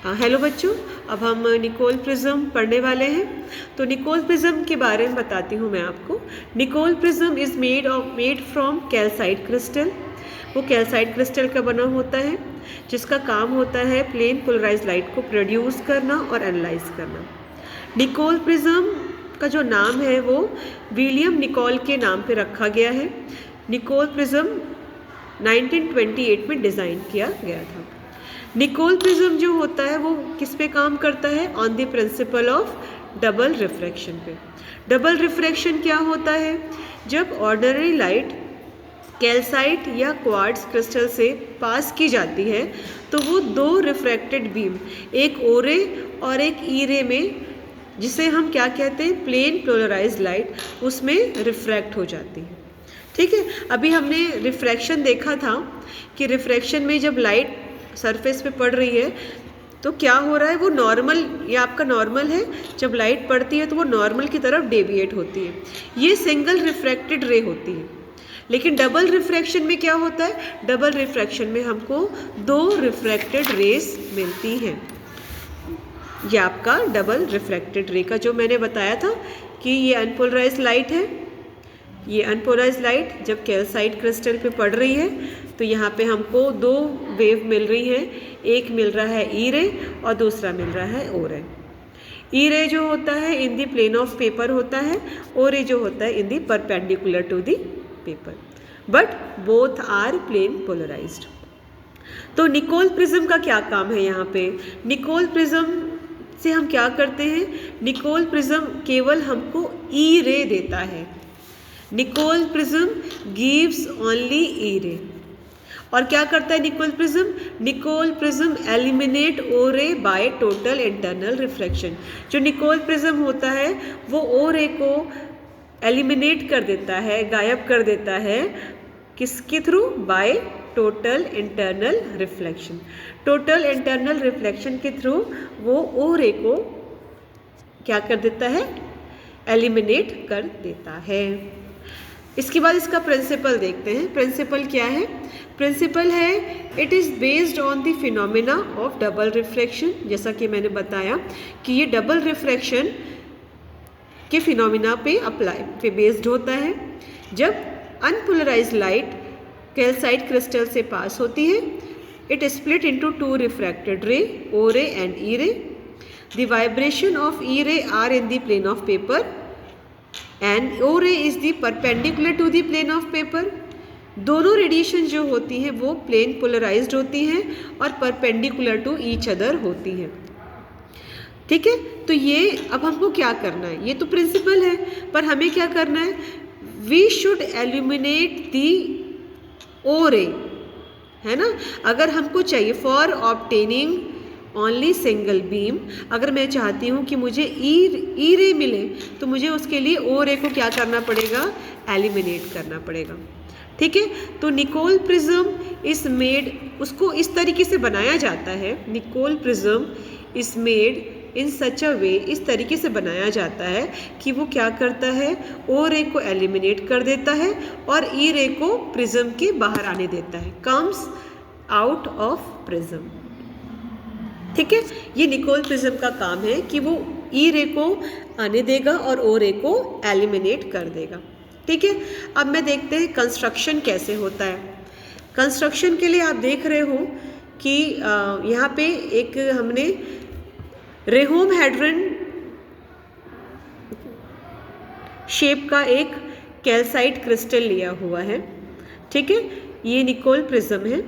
Hello बच्चों, अब हम निकोल प्रिज्म पढ़ने वाले हैं। तो निकोल प्रिज्म के बारे में बताती हूँ मैं आपको। Nicol prism is made from calcite crystal. वो कैल्साइट क्रिस्टल का बना होता है, जिसका काम होता है प्लेन पोलराइज लाइट को प्रोड्यूस करना और एनालाइज करना। निकोल प्रिज्म का जो नाम है वो विलियम निकोल के नाम पे रखा गया है। निकोल प्रिज्म 1928 में डिज़ाइन किया गया था। निकोल प्रिज्म जो होता है वो किस पे काम करता है? On the principle of double refraction पे। डबल रिफ्रैक्शन क्या होता है? जब ऑर्डिनरी लाइट कैल्साइट या क्वार्ट्ज क्रिस्टल से पास की जाती है तो वो दो रिफ्रैक्टेड बीम, एक ओ रे और एक ई रे में, जिसे हम क्या कहते हैं, प्लेन पोलराइज्ड लाइट, उसमें रिफ्रैक्ट हो जाती है। ठीक है, अभी हमने रिफ्रैक्शन देखा था कि रिफ्रैक्शन में जब लाइट सरफेस पे पड़ रही है तो क्या हो रहा है, वो नॉर्मल, ये आपका नॉर्मल है, जब लाइट पड़ती है तो वो नॉर्मल की तरफ डेविएट होती है। ये सिंगल रिफ्रैक्टेड रे होती है। लेकिन डबल रिफ्रैक्शन में क्या होता है? डबल रिफ्रैक्शन में हमको दो रिफ्रैक्टेड रेस मिलती हैं। ये आपका डबल रिफ्रैक्टेड रे का जो मैंने बताया था कि ये अनपोलराइज्ड लाइट है। ये अनपोलराइज्ड लाइट जब कैल्साइट क्रिस्टल पे पड़ रही है तो यहाँ पे हमको दो वेव मिल रही है। एक मिल रहा है ई रे और दूसरा मिल रहा है ओ रे। ई रे जो होता है in the plane of paper होता है, ओ रे जो होता है in the perpendicular to the paper, but both are plane polarised. तो निकोल प्रिज्म का क्या काम है यहाँ पे? निकोल प्रिज्म से हम क्या करते हैं? निकोल प्रिज्म केवल हमको ई रे देता है। Nicol prism gives only E ray. और क्या करता है Nicol prism? Nicol prism eliminate O ray by total internal reflection. जो निकोल प्रिज्म होता है वो ओ रे को एलिमिनेट कर देता है, गायब कर देता है। किसके through? Bye total internal reflection. Total internal reflection के थ्रू वो ओ रे को क्या कर देता है? एलिमिनेट कर देता है। इसके बाद इसका प्रिंसिपल देखते हैं। प्रिंसिपल क्या है? प्रिंसिपल है it is based on the phenomena of double refraction. जैसा कि मैंने बताया कि ये डबल रिफ्रैक्शन के फिनोमेना पे बेस्ड होता है। जब अनपोलराइज्ड लाइट कैल्साइट क्रिस्टल से पास होती है, it split into two refracted ray, O रे एंड ई रे। The vibration of E ray are in the plane of paper and O ray is the perpendicular to the plane of paper. दोनों radiation जो होती हैं वो plane polarised होती हैं और परपेंडिकुलर टू ईच अदर होती हैं। ठीक है, तो ये अब हमको क्या करना है? ये तो प्रिंसिपल है, पर हमें क्या करना है? वी शुड एल्यूमिनेट दी ओ रे, है ना। अगर हमको चाहिए for obtaining only single beam, अगर मैं चाहती हूँ कि मुझे ई रे मिले तो मुझे उसके लिए ओ रे को क्या करना पड़ेगा? एलिमिनेट करना पड़ेगा। ठीक है, तो निकोल प्रिज्म इज मेड, उसको इस तरीके से बनाया जाता है। Nicol prism is made in such a way, इस तरीके से बनाया जाता है कि वो क्या करता है? ओ रे को एलिमिनेट कर देता है और ई रे को प्रिज्म के बाहर आने देता है, कम्स आउट ऑफ प्रिज्म। ठीक है, ये निकोल प्रिज्म का काम है कि वो ई रे को आने देगा और ओ रे को एलिमिनेट कर देगा। ठीक है, अब मैं देखते हैं कंस्ट्रक्शन कैसे होता है। कंस्ट्रक्शन के लिए आप देख रहे हो कि यहाँ पे एक हमने रेहोम हेड्रन शेप का एक कैल्साइट क्रिस्टल लिया हुआ है। ठीक है, ये निकोल प्रिज्म है।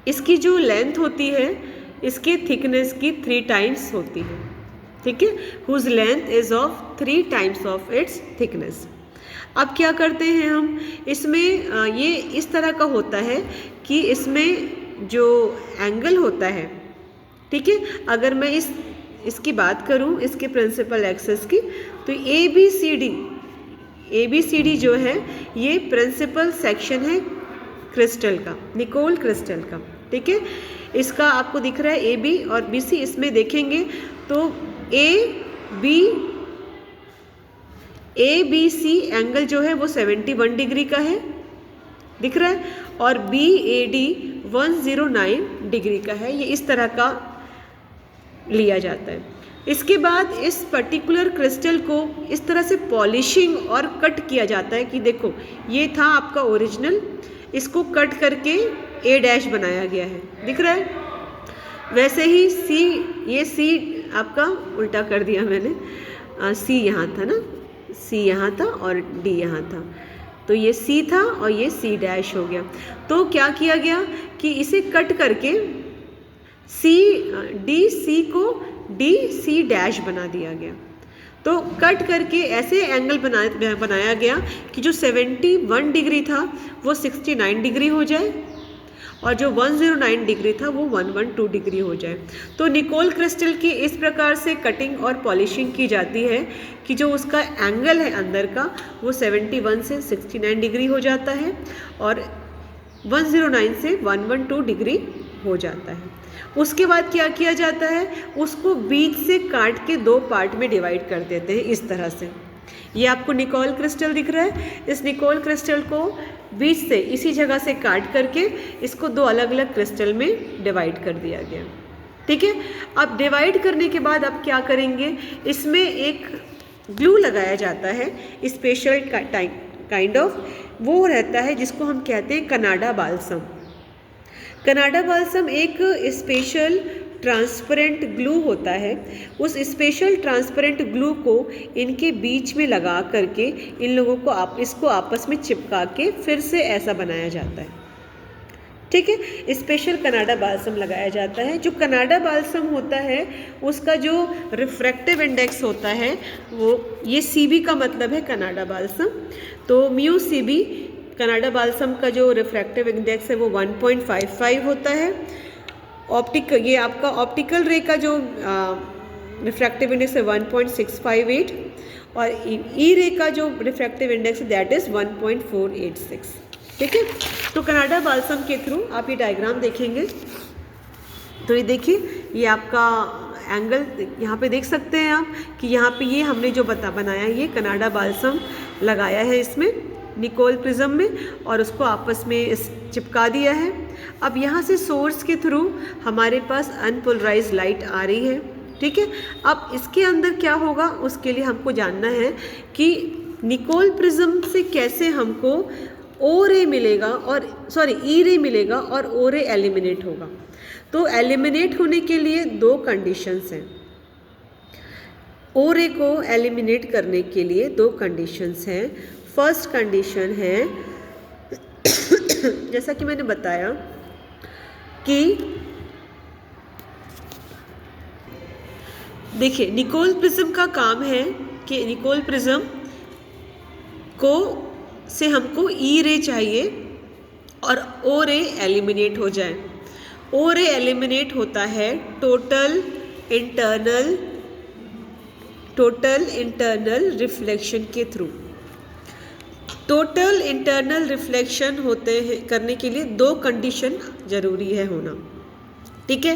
इसकी जो लेंथ होती है इसके थिकनेस की 3 टाइम्स होती है। ठीक है, whose length is of 3 times of its thickness. अब क्या करते हैं हम इसमें, ये इस तरह का होता है कि इसमें जो एंगल होता है, ठीक है, अगर मैं इसकी बात करूं, इसके प्रिंसिपल एक्सेस की, तो ए बी सी डी जो है ये प्रिंसिपल सेक्शन है क्रिस्टल का, निकोल क्रिस्टल का। ठीक है, इसका आपको दिख रहा है ए बी और बी सी। इसमें देखेंगे तो ए बी सी एंगल जो है वो 71 डिग्री का है, दिख रहा है, और बी ए डी 109 डिग्री का है। ये इस तरह का लिया जाता है। इसके बाद इस पर्टिकुलर क्रिस्टल को इस तरह से पॉलिशिंग और कट किया जाता है कि देखो ये था आपका ओरिजिनल, इसको कट करके ए डैश बनाया गया है, दिख रहा है। वैसे ही सी, ये सी आपका उल्टा कर दिया मैंने, सी यहाँ था ना, सी यहाँ था और डी यहाँ था, तो ये सी था और ये सी डैश हो गया। तो क्या किया गया कि इसे कट करके सी डी सी को डी सी डैश बना दिया गया। तो कट करके ऐसे एंगल बनाया गया कि जो 71 डिग्री था वो 69 डिग्री हो जाए और जो 109 डिग्री था वो 112 डिग्री हो जाए। तो निकोल क्रिस्टल की इस प्रकार से कटिंग और पॉलिशिंग की जाती है कि जो उसका एंगल है अंदर का वो 71 से 69 डिग्री हो जाता है और 109 से 112 डिग्री हो जाता है। उसके बाद क्या किया जाता है, उसको बीच से काट के दो पार्ट में डिवाइड कर देते हैं इस तरह से। ये आपको निकोल क्रिस्टल दिख रहा है, इस निकोल क्रिस्टल को बीच से इसी जगह से काट करके इसको दो अलग अलग क्रिस्टल में डिवाइड कर दिया गया। ठीक है, अब डिवाइड करने के बाद अब क्या करेंगे, इसमें एक ग्लू लगाया जाता है स्पेशल काइंड ऑफ, वो रहता है जिसको हम कहते हैं कनाडा बाल्सम। कनाडा बाल्सम एक स्पेशल ट्रांसपेरेंट ग्लू होता है। उस स्पेशल ट्रांसपेरेंट ग्लू को इनके बीच में लगा करके इन लोगों को इसको आपस में चिपका के फिर से ऐसा बनाया जाता है। ठीक है, स्पेशल कनाडा बाल्सम लगाया जाता है। जो कनाडा बाल्सम होता है उसका जो रिफ्रैक्टिव इंडेक्स होता है वो, ये सीबी का मतलब है कनाडा बाल्सम, तो म्यू सीबी कनाडा बाल्सम का जो रिफ्रैक्टिव इंडेक्स है वो 1.55 होता है। ये आपका ऑप्टिकल रे का जो रिफ्रैक्टिव इंडेक्स है 1.658 और ई रे का जो रिफ्रैक्टिव इंडेक्स है दैट इज़ 1.486। ठीक है, तो कनाडा बाल्सम के थ्रू आप ये डायग्राम देखेंगे तो ये देखिए, ये आपका एंगल यहाँ पे देख सकते हैं आप कि यहाँ पे ये हमने जो बनाया ये कनाडा बाल्सम लगाया है इसमें निकोल प्रिज्म में और उसको आपस में चिपका दिया है। अब यहाँ से सोर्स के थ्रू हमारे पास अनपोलराइज्ड लाइट आ रही है। ठीक है, अब इसके अंदर क्या होगा उसके लिए हमको जानना है कि निकोल प्रिज्म से कैसे हमको ओ रे मिलेगा और ई रे मिलेगा और ओ रे एलिमिनेट होगा। तो एलिमिनेट होने के लिए दो कंडीशंस हैं। ओ रे को एलिमिनेट करने के लिए दो कंडीशंस हैं। फर्स्ट कंडीशन है जैसा कि मैंने बताया कि देखिए निकोल प्रिज्म का काम है कि निकोल प्रिज्म को से हमको ई रे चाहिए और ओ रे एलिमिनेट हो जाए। ओ रे एलिमिनेट होता है टोटल इंटरनल रिफ्लेक्शन के थ्रू। टोटल इंटरनल रिफ्लेक्शन होते हैं करने के लिए दो कंडीशन जरूरी है होना। ठीक है,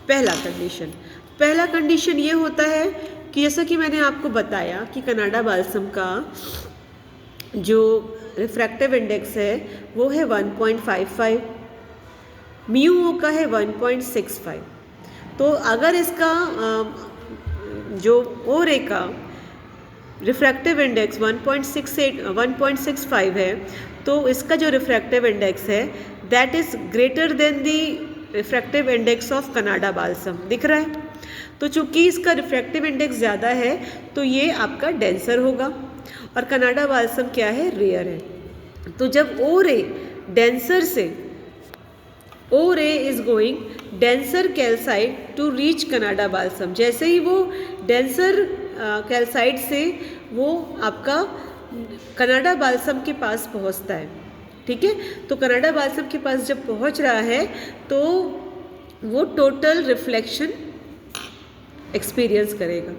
पहला कंडीशन ये होता है कि जैसा कि मैंने आपको बताया कि कनाडा बाल्सम का जो रिफ्रैक्टिव इंडेक्स है वो है 1.55, म्यू ओ का है 1.65। तो अगर इसका जो ओ रे का रिफ्रैक्टिव इंडेक्स 1.65 है तो इसका जो रिफ्रैक्टिव इंडेक्स है that is greater than the refractive index of Canada balsam, दिख रहा है। तो चूंकि इसका रिफ्रैक्टिव इंडेक्स ज़्यादा है तो ये आपका डेंसर होगा और कनाडा बाल्सम क्या है, रेयर है। तो जब ओ रे डेंसर से O ray is going denser calcite to reach Canada balsam, जैसे ही वो डेंसर कैल्साइट से वो आपका कनाडा बाल्सम के पास पहुंचता है। ठीक है, तो कनाडा बाल्सम के पास जब पहुंच रहा है तो वो टोटल रिफ्लेक्शन एक्सपीरियंस करेगा।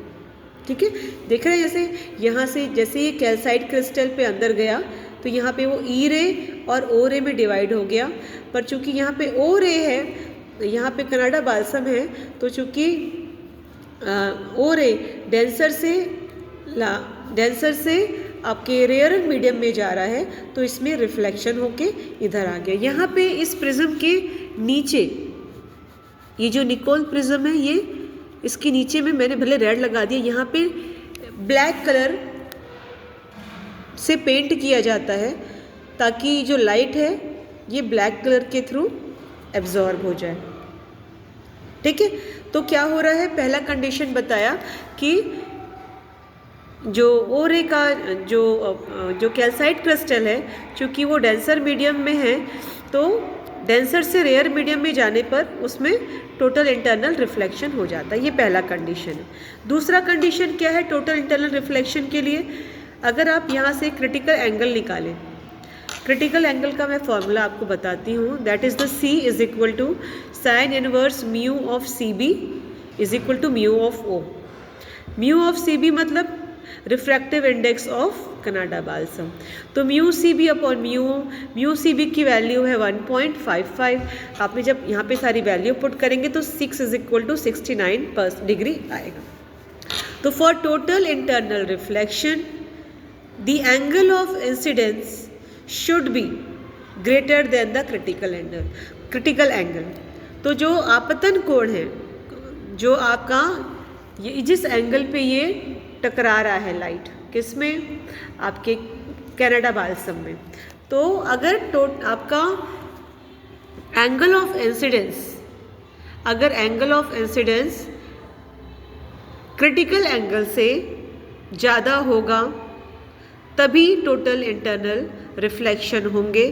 ठीक है, देख रहे हैं जैसे यहाँ से जैसे ये कैल्साइट क्रिस्टल पे अंदर गया तो यहाँ पे वो ई रे और ओ रे में डिवाइड हो गया, पर चूंकि यहाँ पे ओ रे है यहाँ पे कनाडा बाल्सम है तो चूंकि ओ रे डेंसर से आपके रेयर मीडियम में जा रहा है तो इसमें रिफ्लेक्शन होके इधर आ गया। यहाँ पे इस प्रिज्म के नीचे ये जो निकोल प्रिज्म है ये इसके नीचे में मैंने भले रेड लगा दिया, यहाँ पे ब्लैक कलर से पेंट किया जाता है ताकि जो लाइट है ये ब्लैक कलर के थ्रू एब्जॉर्ब हो जाए। ठीक है, तो क्या हो रहा है, पहला कंडीशन बताया कि जो ओरे का जो कैल्साइट क्रिस्टल है, चूँकि वो डेंसर मीडियम में है, तो डेंसर से रेयर मीडियम में जाने पर उसमें टोटल इंटरनल रिफ्लेक्शन हो जाता है। ये पहला कंडीशन है। दूसरा कंडीशन क्या है टोटल इंटरनल रिफ्लेक्शन के लिए, अगर आप यहाँ से क्रिटिकल एंगल निकालें, क्रिटिकल एंगल का मैं फॉर्मूला आपको बताती हूँ, that is the C is equal to sine inverse mu of CB is equal to mu of O। Mu of CB मतलब refractive index of Canada balsam. तो mu CB upon mu CB की value है 1.55। आपने जब यहाँ पे सारी value put करेंगे तो 6 इज इक्वल टू 69 डिग्री आएगा। तो for total internal reflection the angle of incidence should be greater than the critical angle. तो जो आपतन कोण है, जो आपका ये जिस एंगल पे ये टकरा रहा है लाइट, किसमें, आपके कनाडा बाल्सम में, तो अगर आपका एंगल ऑफ इंसिडेंस, अगर angle of incidence critical angle से ज़्यादा होगा तभी टोटल इंटरनल रिफ्लेक्शन होंगे।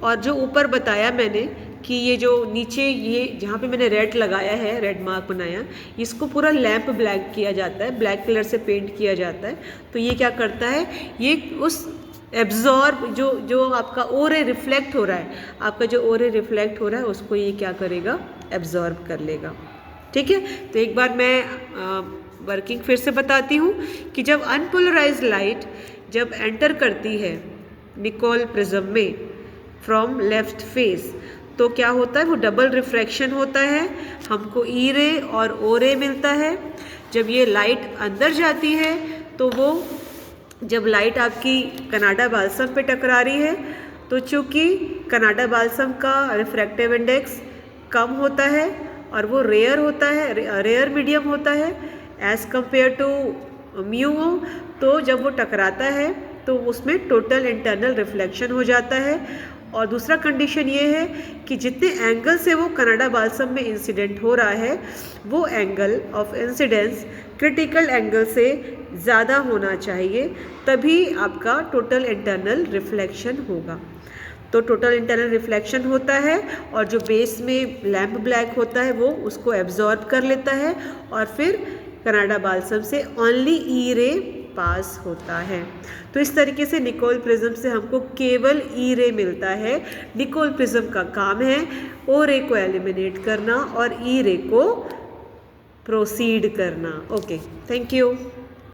और जो ऊपर बताया मैंने कि ये जो नीचे ये जहाँ पे मैंने रेड लगाया है, रेड मार्क बनाया, इसको पूरा लैंप ब्लैक किया जाता है, ब्लैक कलर से पेंट किया जाता है। तो ये क्या करता है, ये उस एब्जॉर्ब जो आपका ओ रे रिफ्लेक्ट हो रहा है, आपका जो ओ रे रिफ्लेक्ट हो रहा है उसको ये क्या करेगा, एब्जॉर्ब कर लेगा। ठीक है, तो एक बार मैं वर्किंग फिर से बताती हूँ कि जब अनपोलराइज्ड लाइट जब एंटर करती है निकोल प्रिज्म में फ्रॉम लेफ्ट फेस, तो क्या होता है, वो डबल रिफ्रैक्शन होता है, हमको ई रे और ओ रे मिलता है। जब ये लाइट अंदर जाती है तो वो जब लाइट आपकी कनाडा बाल्सम पे टकरा रही है, तो चूँकि कनाडा बाल्सम का रिफ्रैक्टिव इंडेक्स कम होता है और वो रेयर होता है, रेयर मीडियम होता है एज़ कंपेयर टू म्यू, तो जब वो टकराता है तो उसमें टोटल इंटरनल रिफ्लेक्शन हो जाता है। और दूसरा कंडीशन ये है कि जितने एंगल से वो कनाडा बाल्सम में इंसिडेंट हो रहा है, वो angle of incidence critical angle से ज़्यादा होना चाहिए, तभी आपका टोटल इंटरनल रिफ्लेक्शन होगा। तो टोटल इंटरनल रिफ्लेक्शन होता है और जो बेस में लैंप ब्लैक होता है वो उसको एब्जॉर्ब कर लेता है और फिर कनाडा बाल्सम से ओनली ई रे पास होता है। तो इस तरीके से निकोल प्रिज्म से हमको केवल ई रे मिलता है। निकोल प्रिज्म का काम है ओ रे को एलिमिनेट करना और ई रे को प्रोसीड करना। Okay, thank you.